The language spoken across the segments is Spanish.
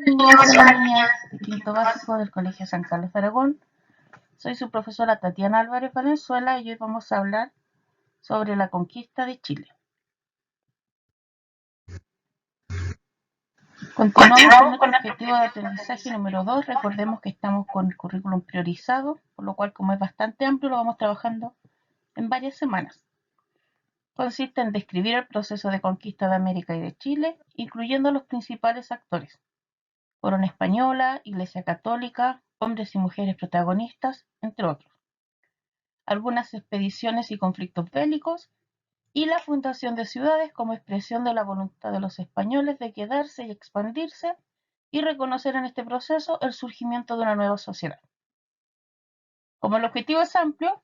Niños y niñas de quinto básico del Colegio San Carlos de Aragón. Soy su profesora Tatiana Álvarez Valenzuela y hoy vamos a hablar sobre la conquista de Chile. Continuamos con nuestro objetivo de aprendizaje número 2. Recordemos que estamos con el currículum priorizado, por lo cual, como es bastante amplio, lo vamos trabajando en varias semanas. Consiste en describir el proceso de conquista de América y de Chile, incluyendo los principales actores: corona española, Iglesia católica, hombres y mujeres protagonistas, entre otros, algunas expediciones y conflictos bélicos, y la fundación de ciudades como expresión de la voluntad de los españoles de quedarse y expandirse, y reconocer en este proceso el surgimiento de una nueva sociedad. Como el objetivo es amplio,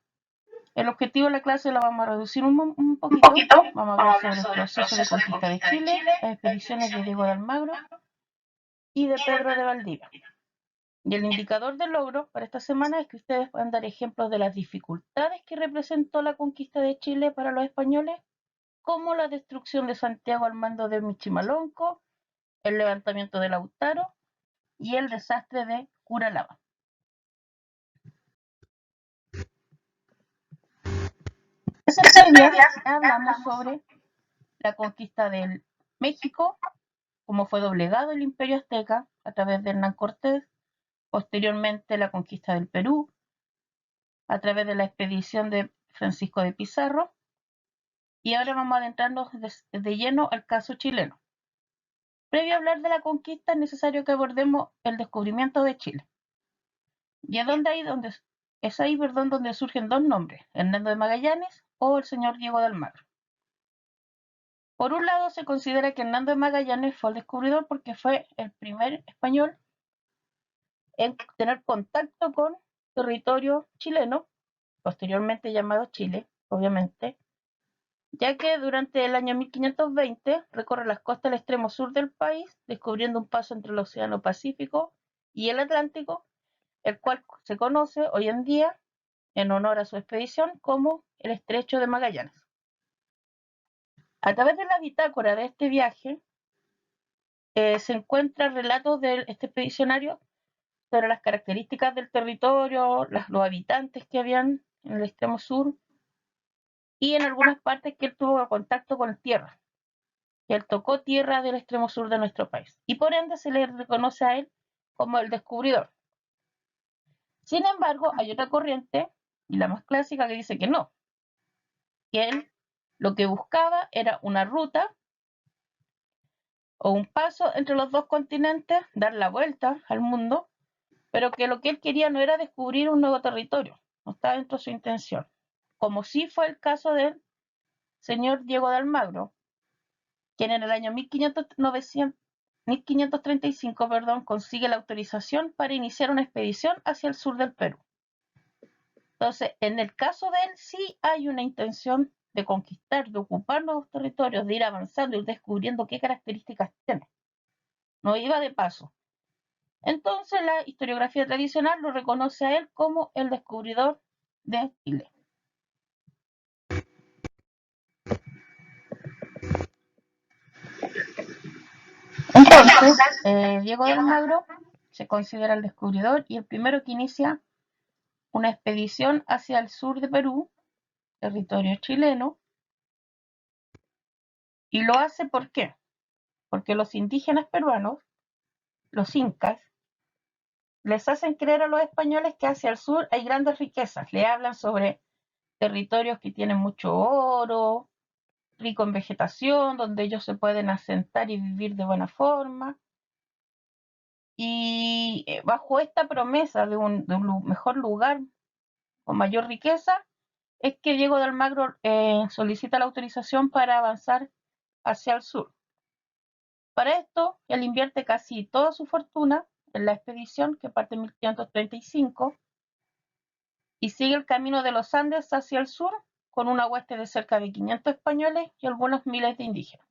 el objetivo de la clase lo vamos a reducir un poquito. Vamos a hablar sobre el proceso de conquista de Chile, las expediciones de Diego de Almagro y de Pedro de Valdivia. Y el indicador de logro para esta semana es que ustedes puedan dar ejemplos de las dificultades que representó la conquista de Chile para los españoles, como la destrucción de Santiago al mando de Michimalonco, el levantamiento de Lautaro y el desastre de Curalaba. Ese día hablamos sobre la conquista del México, cómo fue doblegado el Imperio Azteca a través de Hernán Cortés, posteriormente la conquista del Perú a través de la expedición de Francisco de Pizarro, y ahora vamos a adentrarnos de lleno al caso chileno. Previo a hablar de la conquista es necesario que abordemos el descubrimiento de Chile. Y es ahí donde surgen dos nombres: Hernando de Magallanes o el señor Diego de Almagro. Por un lado, se considera que Hernando de Magallanes fue el descubridor porque fue el primer español en tener contacto con territorio chileno, posteriormente llamado Chile, obviamente, ya que durante el año 1520 recorre las costas del extremo sur del país, descubriendo un paso entre el Océano Pacífico y el Atlántico, el cual se conoce hoy en día, en honor a su expedición, como el Estrecho de Magallanes. A través de la bitácora de este viaje se encuentran relatos de este expedicionario sobre las características del territorio, los habitantes que habían en el extremo sur, y en algunas partes que él tuvo contacto con tierra, que él tocó tierra del extremo sur de nuestro país, y por ende se le reconoce a él como el descubridor. Sin embargo, hay otra corriente, y la más clásica, que dice que no, que él lo que buscaba era una ruta o un paso entre los dos continentes, dar la vuelta al mundo, pero que lo que él quería no era descubrir un nuevo territorio, no estaba dentro de su intención, como sí fue el caso del señor Diego de Almagro, quien en el año 1535 consigue la autorización para iniciar una expedición hacia el sur del Perú. Entonces, en el caso de él sí hay una intención de conquistar, de ocupar nuevos territorios, de ir avanzando, ir descubriendo qué características tiene. No iba de paso. Entonces, la historiografía tradicional lo reconoce a él como el descubridor de Chile. Entonces, Diego de Almagro se considera el descubridor y el primero que inicia una expedición hacia el sur de Perú, territorio chileno, y lo hace ¿por qué? Porque los indígenas peruanos, los incas, les hacen creer a los españoles que hacia el sur hay grandes riquezas. Le hablan sobre territorios que tienen mucho oro, rico en vegetación, donde ellos se pueden asentar y vivir de buena forma. Y bajo esta promesa de un mejor lugar con mayor riqueza, es que Diego de Almagro solicita la autorización para avanzar hacia el sur. Para esto, él invierte casi toda su fortuna en la expedición, que parte en 1535, y sigue el camino de los Andes hacia el sur con una hueste de cerca de 500 españoles y algunos miles de indígenas.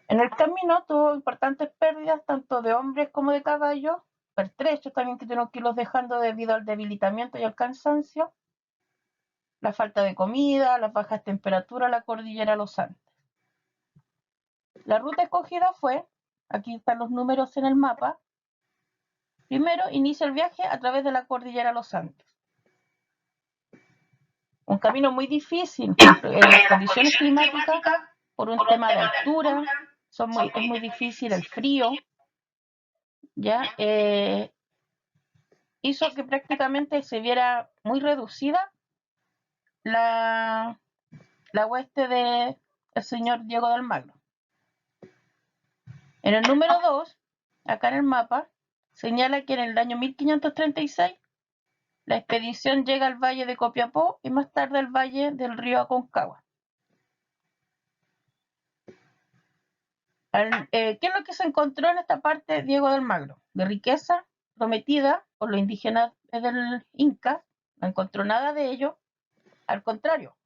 En el camino tuvo importantes pérdidas tanto de hombres como de caballos, pertrechos también que tuvieron que irlos dejando debido al debilitamiento y al cansancio, la falta de comida, las bajas temperaturas, la cordillera de los Andes. La ruta escogida fue, aquí están los números en el mapa. Primero, inicia el viaje a través de la cordillera Los Andes. Un camino muy difícil, las condiciones climáticas, por un tema de altura, es muy difícil el frío, ¿ya? Hizo que prácticamente se viera muy reducida la hueste del señor Diego de Almagro. En el número 2, acá en el mapa, señala que en el año 1536 la expedición llega al valle de Copiapó y más tarde al valle del río Aconcagua. ¿Qué es lo que se encontró en esta parte Diego de Almagro? De riqueza prometida por los indígenas del Inca, no encontró nada de ello, al contrario,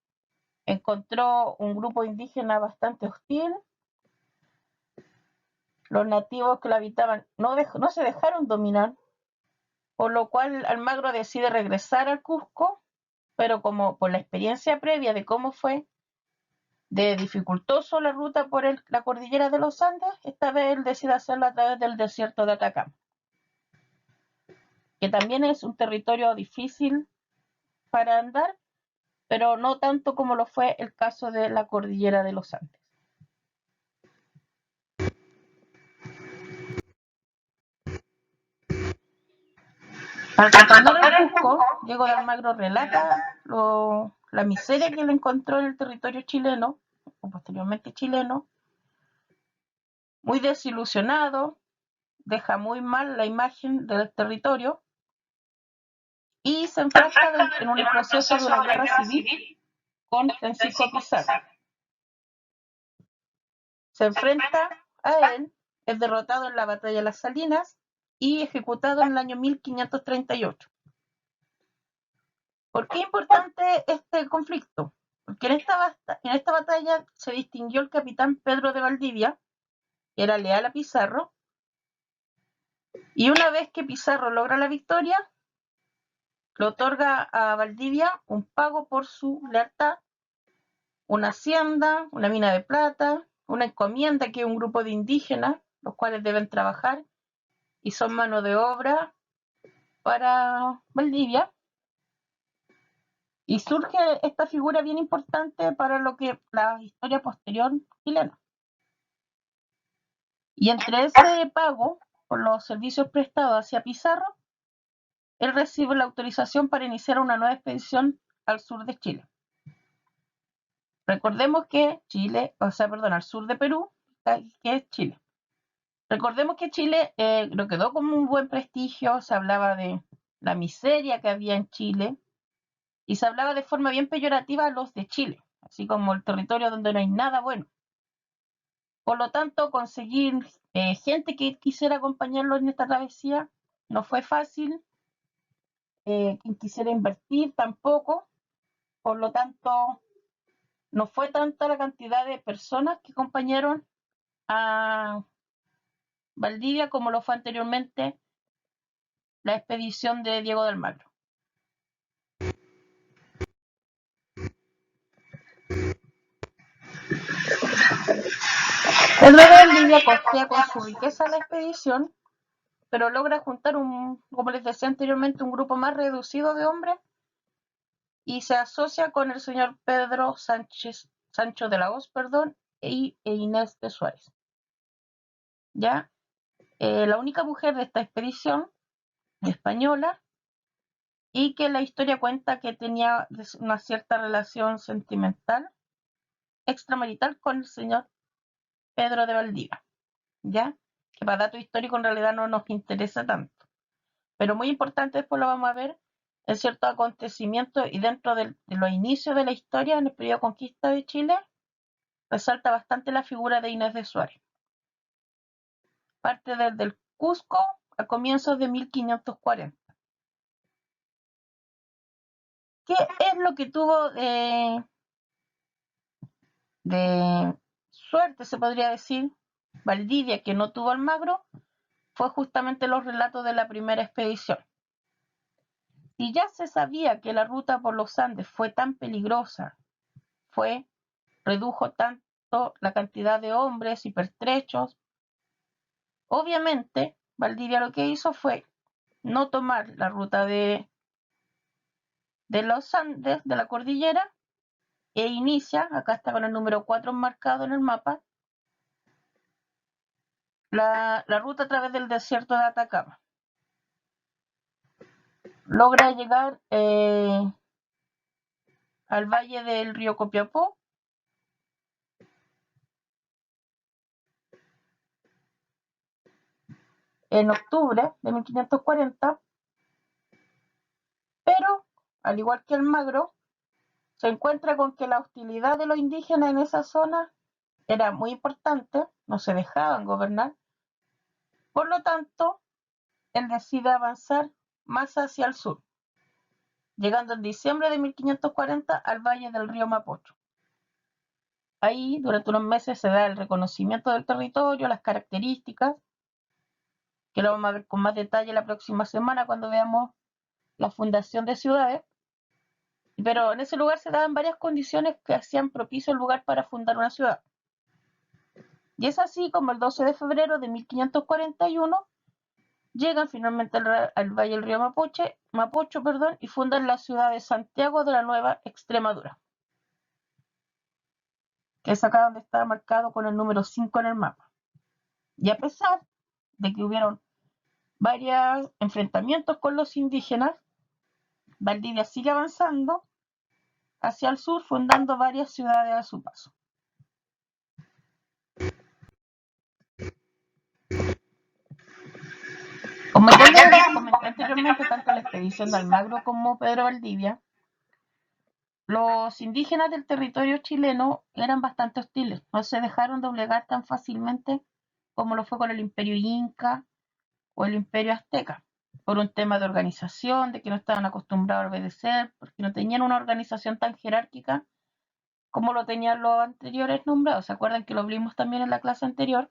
encontró un grupo indígena bastante hostil. Los nativos que lo habitaban no se dejaron dominar, por lo cual Almagro decide regresar al Cusco, pero como por la experiencia previa de cómo fue de dificultoso la ruta por la cordillera de los Andes, esta vez él decide hacerlo a través del desierto de Atacama, que también es un territorio difícil para andar, pero no tanto como lo fue el caso de la cordillera de los Andes. Al retornar al Cusco, Diego de Almagro relata la miseria que le encontró en el territorio chileno, o posteriormente chileno, muy desilusionado, deja muy mal la imagen del territorio y se enfrenta en un proceso de una guerra civil con Francisco Pizarro. Se enfrenta a él, es derrotado en la batalla de las Salinas y ejecutado en el año 1538. ¿Por qué es importante este conflicto? Porque en esta batalla se distinguió el capitán Pedro de Valdivia, que era leal a Pizarro, y una vez que Pizarro logra la victoria, le otorga a Valdivia un pago por su lealtad, una hacienda, una mina de plata, una encomienda que es un grupo de indígenas, los cuales deben trabajar y son mano de obra para Valdivia. Y surge esta figura bien importante para lo que la historia posterior chilena. Y entre ese pago por los servicios prestados hacia Pizarro, él recibe la autorización para iniciar una nueva expedición al sur de Chile. Recordemos que al sur de Perú, que es Chile. Recordemos que Chile lo quedó como un buen prestigio, se hablaba de la miseria que había en Chile y se hablaba de forma bien peyorativa a los de Chile, así como el territorio donde no hay nada bueno. Por lo tanto, conseguir gente que quisiera acompañarlo en esta travesía no fue fácil, quien quisiera invertir tampoco, por lo tanto, no fue tanta la cantidad de personas que acompañaron a Valdivia como lo fue anteriormente la expedición de Diego de Almagro. Pedro de Valdivia costea con su riqueza la expedición, pero logra juntar como les decía anteriormente, un grupo más reducido de hombres y se asocia con el señor Pedro Sancho de la Hoz, e Inés de Suárez. ¿Ya? La única mujer de esta expedición española y que la historia cuenta que tenía una cierta relación sentimental extramarital con el señor Pedro de Valdivia, ¿ya? Que para dato histórico en realidad no nos interesa tanto, pero muy importante, después lo vamos a ver en ciertos acontecimientos y dentro de los inicios de la historia en el periodo de conquista de Chile resalta bastante la figura de Inés de Suárez. Parte desde el Cusco a comienzos de 1540. ¿Qué es lo que tuvo de suerte, se podría decir, Valdivia, que no tuvo Almagro? Fue justamente los relatos de la primera expedición. Y ya se sabía que la ruta por los Andes fue tan peligrosa, redujo tanto la cantidad de hombres y pertrechos. Obviamente, Valdivia lo que hizo fue no tomar la ruta de los Andes, de la cordillera, e inicia, acá está con el número 4 marcado en el mapa, la ruta a través del desierto de Atacama. Logra llegar al valle del río Copiapó, en octubre de 1540, pero, al igual que Almagro, se encuentra con que la hostilidad de los indígenas en esa zona era muy importante, no se dejaban gobernar. Por lo tanto, él decide avanzar más hacia el sur, llegando en diciembre de 1540 al valle del río Mapocho. Ahí, durante unos meses, se da el reconocimiento del territorio, las características, que lo vamos a ver con más detalle la próxima semana cuando veamos la fundación de ciudades. Pero en ese lugar se daban varias condiciones que hacían propicio el lugar para fundar una ciudad. Y es así como el 12 de febrero de 1541 llegan finalmente al valle del río Mapocho, y fundan la ciudad de Santiago de la Nueva Extremadura, que es acá donde está marcado con el número 5 en el mapa. Y a pesar de que hubieron varios enfrentamientos con los indígenas, Valdivia sigue avanzando hacia el sur, fundando varias ciudades a su paso. Como ya les comenté anteriormente, tanto la expedición de Almagro como Pedro Valdivia, los indígenas del territorio chileno eran bastante hostiles, no se dejaron doblegar tan fácilmente como lo fue con el imperio inca o el imperio azteca, por un tema de organización, de que no estaban acostumbrados a obedecer, porque no tenían una organización tan jerárquica como lo tenían los anteriores nombrados. ¿Se acuerdan que lo vimos también en la clase anterior?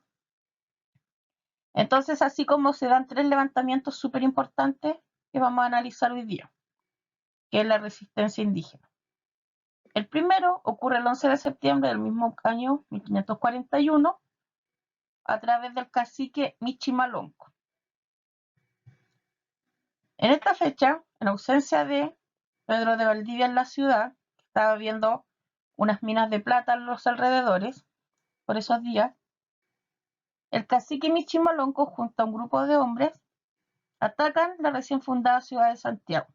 Entonces, así como se dan 3 levantamientos súper importantes que vamos a analizar hoy día, que es la resistencia indígena. El primero ocurre el 11 de septiembre del mismo año 1541 a través del cacique Michimalonco. En esta fecha, en ausencia de Pedro de Valdivia en la ciudad, que estaba viendo unas minas de plata en los alrededores por esos días, el cacique Michimalonco junto a un grupo de hombres atacan la recién fundada ciudad de Santiago.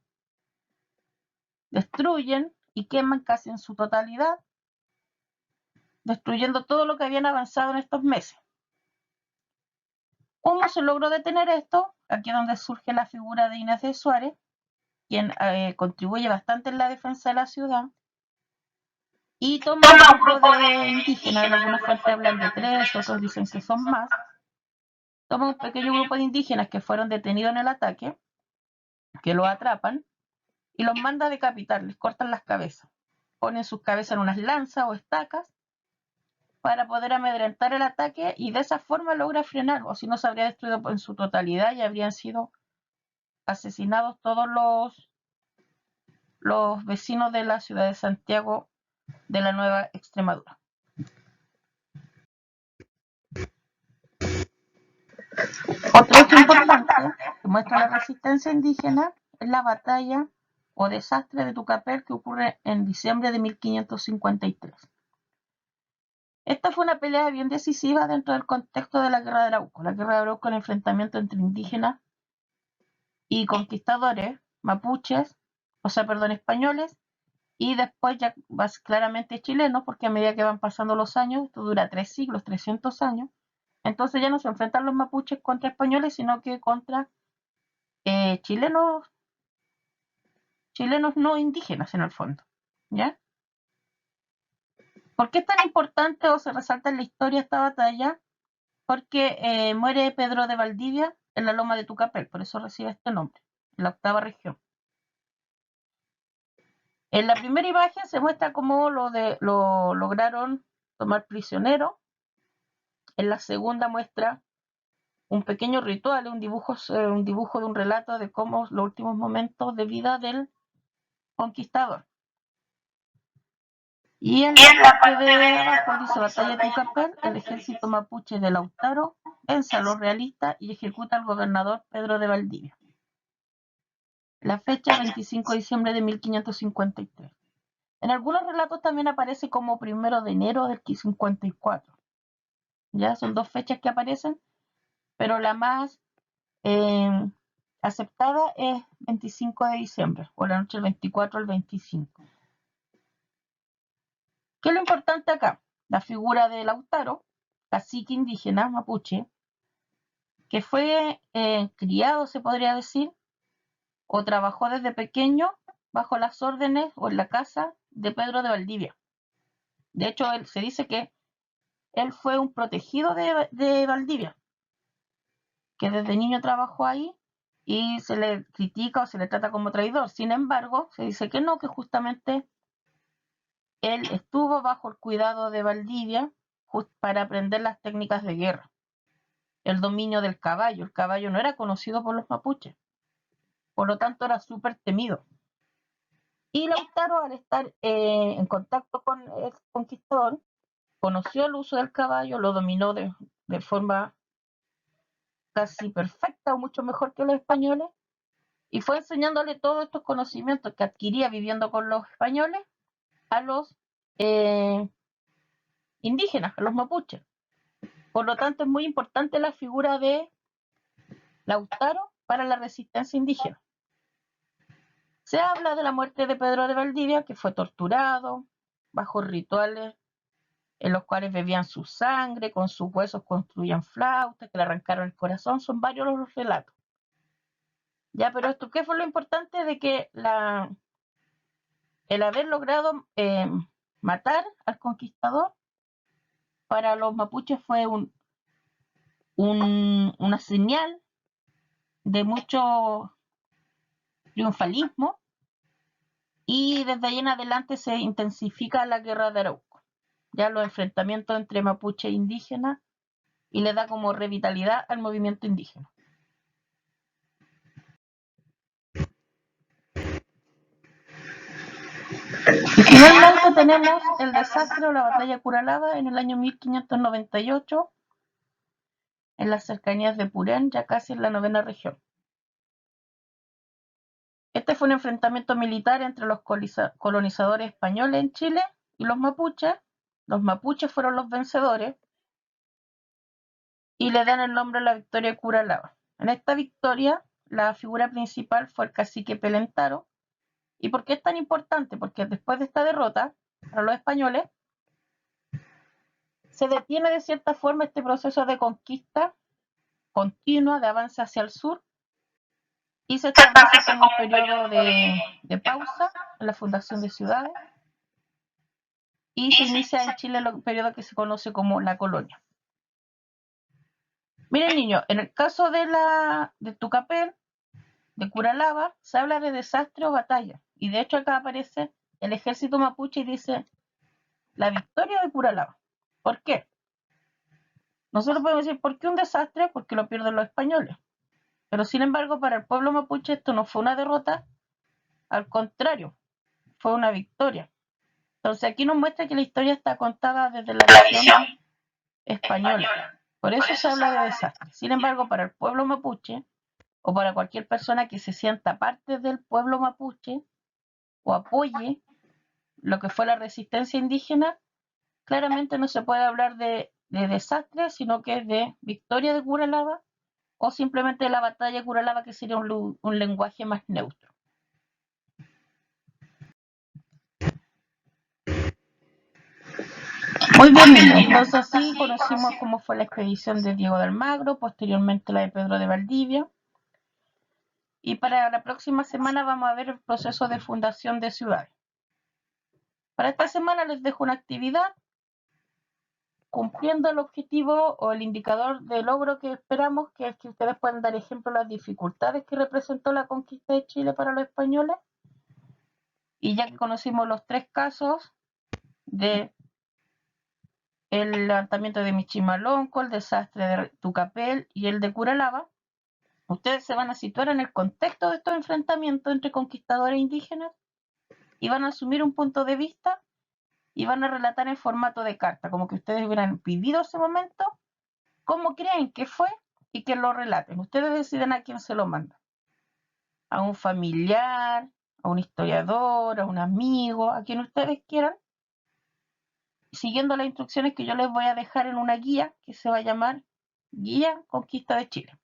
Destruyen y queman casi en su totalidad, destruyendo todo lo que habían avanzado en estos meses. ¿Cómo se logró detener esto? Aquí es donde surge la figura de Inés de Suárez, quien contribuye bastante en la defensa de la ciudad, y toma un grupo de indígenas, en algunas fuentes hablan de 3, otros dicen que son más, toma un pequeño grupo de indígenas que fueron detenidos en el ataque, que los atrapan, y los manda a decapitar, les cortan las cabezas, ponen sus cabezas en unas lanzas o estacas, para poder amedrentar el ataque, y de esa forma logra frenar, o si no se habría destruido en su totalidad y habrían sido asesinados todos los vecinos de la ciudad de Santiago de la Nueva Extremadura. Otro hecho importante que muestra la resistencia indígena es la batalla o desastre de Tucapel, que ocurre en diciembre de 1553. Esta fue una pelea bien decisiva dentro del contexto de la Guerra de Arauco. La Guerra de Arauco, el enfrentamiento entre indígenas y conquistadores, mapuches, españoles, y después ya vas claramente chilenos, porque a medida que van pasando los años, esto dura 3 siglos, 300 años, entonces ya no se enfrentan los mapuches contra españoles, sino que contra chilenos no indígenas en el fondo, ¿ya? ¿Por qué es tan importante o se resalta en la historia esta batalla? Porque muere Pedro de Valdivia en la loma de Tucapel, por eso recibe este nombre, en la 8ª región. En la primera imagen se muestra cómo lo lograron tomar prisionero. En la segunda muestra un pequeño ritual, un dibujo de un relato de cómo los últimos momentos de vida del conquistador. Y en la parte de abajo dice Batalla de Tucapel, el ejército mapuche de Lautaro vence a los realistas y ejecuta al gobernador Pedro de Valdivia. La fecha 25 de diciembre de 1553. En algunos relatos también aparece como 1 de enero del 54. Ya son dos fechas que aparecen, pero la más aceptada es 25 de diciembre, o la noche del 24 al 25. ¿Qué es lo importante acá? La figura de Lautaro, cacique indígena mapuche, que fue criado, se podría decir, o trabajó desde pequeño bajo las órdenes o en la casa de Pedro de Valdivia. De hecho, se dice que él fue un protegido de Valdivia, que desde niño trabajó ahí y se le critica o se le trata como traidor. Sin embargo, se dice que no, que justamente él estuvo bajo el cuidado de Valdivia para aprender las técnicas de guerra, el dominio del caballo. El caballo no era conocido por los mapuches, por lo tanto era súper temido. Y Lautaro, al estar en contacto con el conquistador, conoció el uso del caballo, lo dominó de forma casi perfecta o mucho mejor que los españoles, y fue enseñándole todos estos conocimientos que adquiría viviendo con los españoles a los indígenas, a los mapuches. Por lo tanto, es muy importante la figura de Lautaro para la resistencia indígena. Se habla de la muerte de Pedro de Valdivia, que fue torturado bajo rituales en los cuales bebían su sangre, con sus huesos construían flautas, que le arrancaron el corazón. Son varios los relatos. Ya, pero esto, ¿qué fue lo importante? De que el haber logrado matar al conquistador para los mapuches fue una señal de mucho triunfalismo, y desde ahí en adelante se intensifica la guerra de Arauco, ya los enfrentamientos entre mapuche e indígenas, y le da como revitalidad al movimiento indígena. Y finalmente tenemos el desastre o la batalla de Curalaba en el año 1598 en las cercanías de Purén, ya casi en la 9ª región. Este fue un enfrentamiento militar entre los colonizadores españoles en Chile y los mapuches. Los mapuches fueron los vencedores y le dan el nombre a la victoria de Curalaba. En esta victoria, la figura principal fue el cacique Pelentaro. ¿Y por qué es tan importante? Porque después de esta derrota para los españoles, se detiene de cierta forma este proceso de conquista continua, de avance hacia el sur, y se establece como un periodo de pausa en la fundación de ciudades, y se inicia en Chile el periodo que se conoce como la colonia. Miren, niños, en el caso de Tucapel, de Curalaba, se habla de desastre o batalla, y de hecho acá aparece el ejército mapuche y dice la victoria de Curalaba. ¿Por qué? Nosotros podemos decir, ¿por qué un desastre? Porque lo pierden los españoles. Pero sin embargo, para el pueblo mapuche esto no fue una derrota, al contrario, fue una victoria. Entonces aquí nos muestra que la historia está contada desde la visión española. Por eso se habla de desastre. Sin embargo, para el pueblo mapuche, o para cualquier persona que se sienta parte del pueblo mapuche o apoye lo que fue la resistencia indígena, claramente no se puede hablar de desastre, sino que es de victoria de Curalaba, o simplemente de la batalla de Curalaba, que sería un lenguaje más neutro. Muy bien, entonces así conocimos cómo fue la expedición de Diego de Almagro, posteriormente la de Pedro de Valdivia, y para la próxima semana vamos a ver el proceso de fundación de ciudades. Para esta semana les dejo una actividad cumpliendo el objetivo o el indicador de logro que esperamos, que es que ustedes puedan dar ejemplo de las dificultades que representó la conquista de Chile para los españoles. Y ya que conocimos los 3 casos de el levantamiento de Michimalonco, el desastre de Tucapel y el de Curalaba, ustedes se van a situar en el contexto de estos enfrentamientos entre conquistadores e indígenas y van a asumir un punto de vista y van a relatar en formato de carta, como que ustedes hubieran vivido ese momento, cómo creen que fue y que lo relaten. Ustedes deciden a quién se lo mandan. A un familiar, a un historiador, a un amigo, a quien ustedes quieran, siguiendo las instrucciones que yo les voy a dejar en una guía que se va a llamar Guía Conquista de Chile.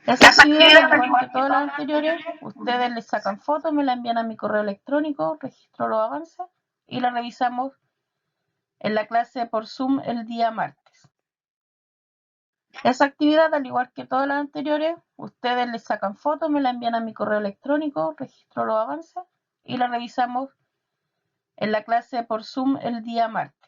Esa actividad, al igual que todas las anteriores, ustedes les sacan fotos, me la envían a mi correo electrónico, registro los avances y la revisamos en la clase por Zoom el día martes. Esa actividad, al igual que todas las anteriores, ustedes les sacan fotos, me la envían a mi correo electrónico, registro los avances y la revisamos en la clase por Zoom el día martes.